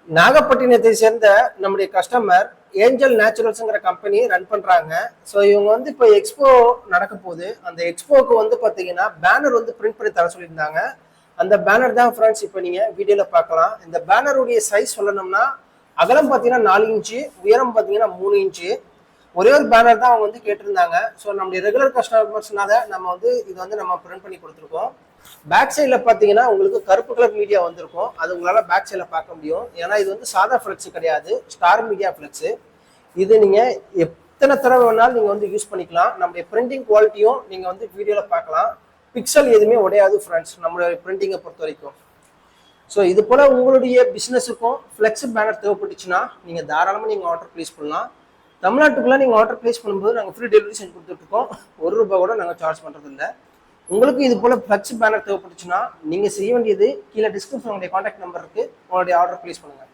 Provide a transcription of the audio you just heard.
நாகப்பட்டினத்தை சேர்ந்த நம்முடைய customer angel நேச்சுரல்ஸ்ங்கிற company run பண்றாங்க. ஸோ இவங்க வந்து இப்போ எக்ஸ்போ நடக்க போகுது. அந்த எக்ஸ்போக்கு வந்து பார்த்தீங்கன்னா பேனர் வந்து பிரிண்ட் பண்ணி தர சொல்லியிருந்தாங்க. அந்த பேனர் தான் ஃப்ரெண்ட்ஸ் இப்போ நீங்க வீடியோல பார்க்கலாம். இந்த பேனருடைய சைஸ் சொல்லணும்னா அகலம் பார்த்தீங்கன்னா 4 இன்ச்சு, உயரம் பார்த்தீங்கன்னா 3 இன்ச்சு. ஒரே ஒரு பேனர் தான் அவங்க வந்து கேட்டிருந்தாங்க. ஸோ நம்முடைய ரெகுலர் கஸ்டமர்ஸ்னால நம்ம வந்து இது வந்து நம்ம பிரிண்ட் பண்ணி கொடுத்துருக்கோம். பேக் சைடில் பார்த்தீங்கன்னா உங்களுக்கு கருப்பு கலர் மீடியா வந்திருக்கும். அது உங்களால் பேக் சைடில் பார்க்க முடியும். ஏன்னா இது வந்து சாதா ஃப்ளெக்ஸ் கிடையாது, ஸ்டார் மீடியா ஃப்ளெக்ஸு. இது நீங்கள் எத்தனை தடவை வேணாலும் நீங்கள் வந்து யூஸ் பண்ணிக்கலாம். நம்முடைய பிரிண்டிங் குவாலிட்டியும் நீங்கள் வந்து வீடியோவில் பார்க்கலாம். பிக்சல் எதுவுமே உடையாது ஃப்ரெண்ட்ஸ் நம்மளுடைய பிரிண்டிங்கை பொறுத்த வரைக்கும். ஸோ இது போல் உங்களுடைய பிஸ்னஸுக்கும் ஃப்ளெக்ஸ் பேனர் தேவைப்பட்டுச்சுன்னா நீங்கள் தாராளமாக நீங்கள் ஆர்டர் ப்ளேஸ் பண்ணலாம். தமிழ்நாட்டுக்குள்ளே நீங்கள் ஆர்டர் ப்ளேஸ் பண்ணும்போது நாங்கள் ஃப்ரீ டெலிவரி செஞ்சு கொடுத்துட்ருக்கோம். ₹1 கூட நாங்கள் சார்ஜ் பண்ணுறதில்ல. உங்களுக்கு இது போல் ஃப்ளெக்ஸ் பேனர் தேவைப்பட்டுச்சுன்னா நீங்கள் செய்ய வேண்டியது கீழே டிஸ்கிரிப்ஷன் உங்களுடைய கான்டாக்ட் நம்பர் இருக்குது, உங்களுடைய ஆர்டர் ப்ளேஸ் பண்ணுங்கள்.